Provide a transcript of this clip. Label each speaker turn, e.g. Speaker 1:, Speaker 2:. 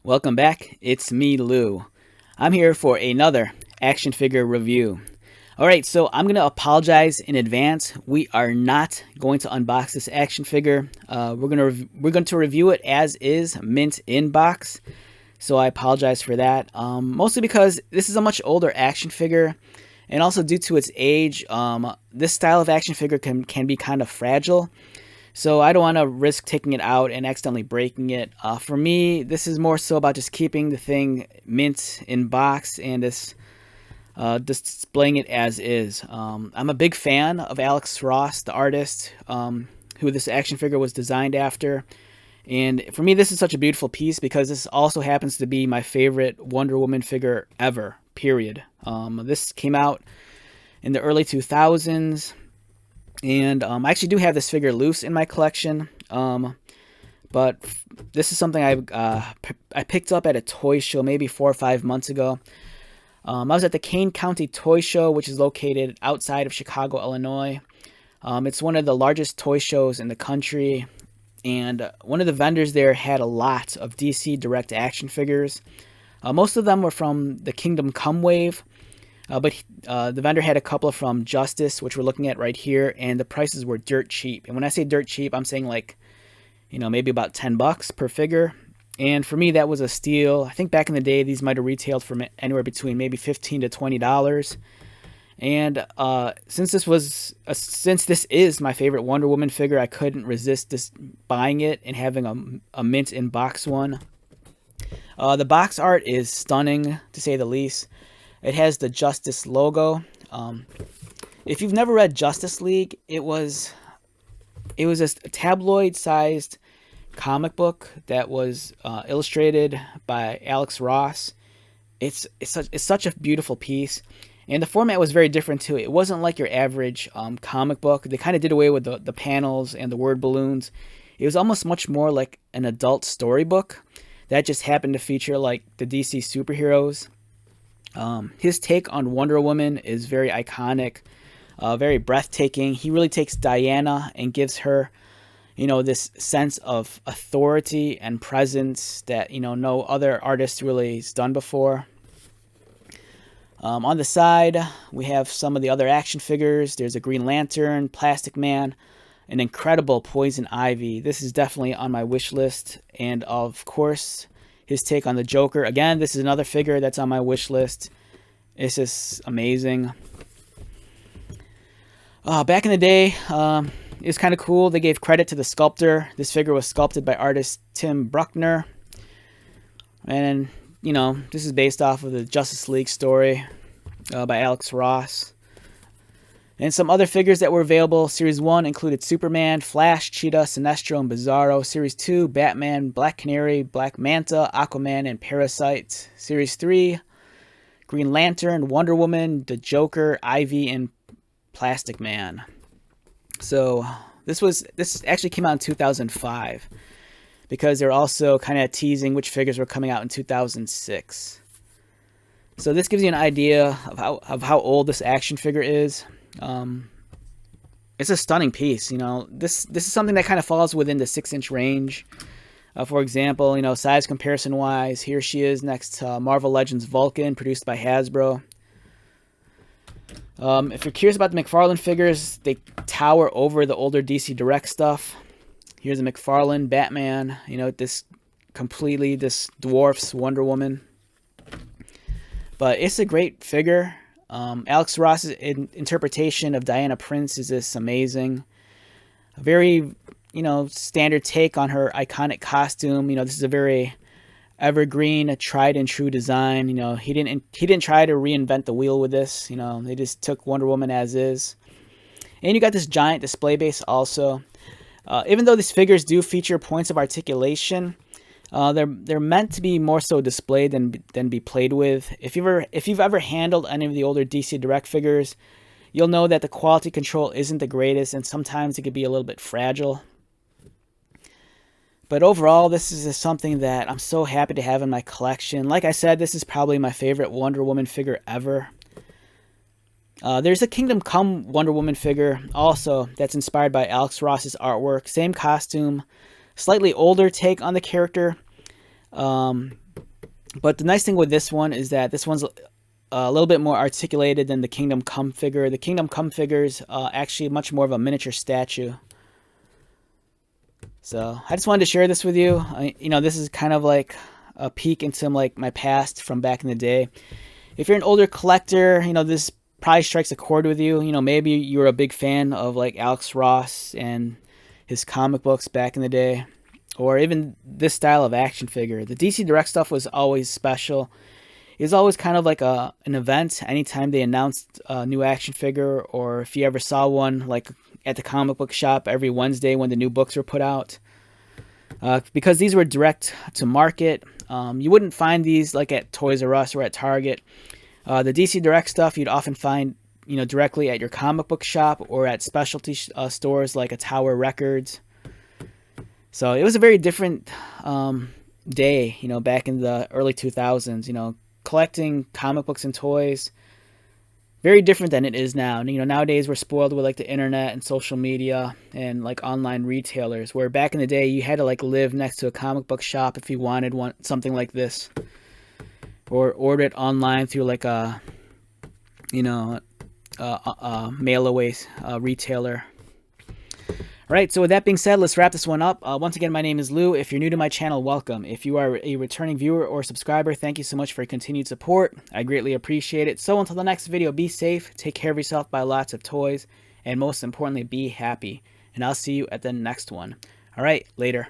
Speaker 1: Welcome back, it's me, Lou. I'm here for another action figure review. Alright, so I'm going to apologize in advance. We are not going to unbox this action figure. We're going to review it as is, mint in box. So I apologize for that. Mostly because this is a much older action figure, and also due to its age, this style of action figure can be kind of fragile. So I don't want to risk taking it out and accidentally breaking it. For me, this is more so about just keeping the thing mint in box and just displaying it as is. I'm a big fan of Alex Ross, the artist, who this action figure was designed after. And for me, this is such a beautiful piece because this also happens to be my favorite Wonder Woman figure ever, period. This came out in the early 2000s. And I actually do have this figure loose in my collection, but this is something I picked up at a toy show maybe 4 or 5 months ago. I was at the Kane County Toy Show, which is located outside of Chicago, Illinois. It's one of the largest toy shows in the country, and one of the vendors there had a lot of DC Direct action figures. Most of them were from the Kingdom Come wave. But the vendor had a couple from Justice, which we're looking at right here, and the prices were dirt cheap. And when I say dirt cheap, I'm saying like, maybe about $10 per figure. And for me, that was a steal. I think back in the day, these might have retailed for anywhere between maybe $15 to $20. And since this is my favorite Wonder Woman figure, I couldn't resist just buying it and having a mint in box one. The box art is stunning, to say the least. It has the Justice logo. If you've never read Justice League, it was a tabloid-sized comic book that was illustrated by Alex Ross. It's such a beautiful piece, and the format was very different too. It wasn't like your average comic book. They kind of did away with the panels and the word balloons. It was almost much more like an adult storybook that just happened to feature like the DC superheroes. His take on Wonder Woman is very iconic, very breathtaking. He really takes Diana and gives her, this sense of authority and presence that, no other artist really has done before. On the side, we have some of the other action figures. There's a Green Lantern, Plastic Man, an incredible Poison Ivy. This is definitely on my wish list. And of course, his take on the Joker. Again, this is another figure that's on my wish list. It's just amazing. Back in the day, it was kind of cool. They gave credit to the sculptor. This figure was sculpted by artist Tim Bruckner. And, this is based off of the Justice League story by Alex Ross. And some other figures that were available. Series 1 included Superman, Flash, Cheetah, Sinestro, and Bizarro. Series 2, Batman, Black Canary, Black Manta, Aquaman, and Parasite. Series 3, Green Lantern, Wonder Woman, the Joker, Ivy, and Plastic Man. So this actually came out in 2005 because they're also kind of teasing which figures were coming out in 2006. So this gives you an idea of how old this action figure is. It's a stunning piece. This is something that kind of falls within the 6-inch range. For example, size comparison wise, here she is next to Marvel Legends Vulcan, produced by Hasbro. If you're curious about the McFarlane figures, they tower over the older DC Direct stuff. Here's a McFarlane Batman. This dwarfs Wonder Woman. But it's a great figure. Alex Ross's interpretation of Diana Prince is just amazing. A very, standard take on her iconic costume. This is a very evergreen, tried and true design. He didn't try to reinvent the wheel with this. They just took Wonder Woman as is. And you got this giant display base also. Even though these figures do feature points of articulation, they're meant to be more so displayed than be played with. If you've ever handled any of the older DC Direct figures, you'll know that the quality control isn't the greatest, and sometimes it could be a little bit fragile. But overall, this is just something that I'm so happy to have in my collection. Like I said, this is probably my favorite Wonder Woman figure ever. There's a Kingdom Come Wonder Woman figure also that's inspired by Alex Ross's artwork. Same costume, slightly older take on the character. But the nice thing with this one is that this one's a little bit more articulated than the Kingdom Come figure. The Kingdom Come figure is actually much more of a miniature statue. So I just wanted to share this with you. You know, this is kind of like a peek into like my past from back in the day. If you're an older collector, you know, this probably strikes a chord with you. You know, maybe you were a big fan of like Alex Ross and his comic books back in the day, or even this style of action figure. The DC Direct stuff was always special. It was always kind of like an event anytime they announced a new action figure, or if you ever saw one like at the comic book shop every Wednesday when the new books were put out. Because these were direct to market, you wouldn't find these like at Toys R Us or at Target. The DC Direct stuff you'd often find, you know, directly at your comic book shop or at specialty stores like a Tower Records. So it was a very different day, you know, back in the early 2000s. You know, collecting comic books and toys, very different than it is now. You know, nowadays we're spoiled with like the internet and social media and like online retailers, where back in the day you had to like live next to a comic book shop if you wanted something like this, or order it online through like a, you know, mail away retailer. All right, so with that being said, let's wrap this one up. Once again, my name is Lou. If you're new to my channel, welcome. If you are a returning viewer or subscriber, thank you so much for your continued support. I greatly appreciate it. So until the next video, be safe, take care of yourself, buy lots of toys, and most importantly, be happy. And I'll see you at the next one. All right, later.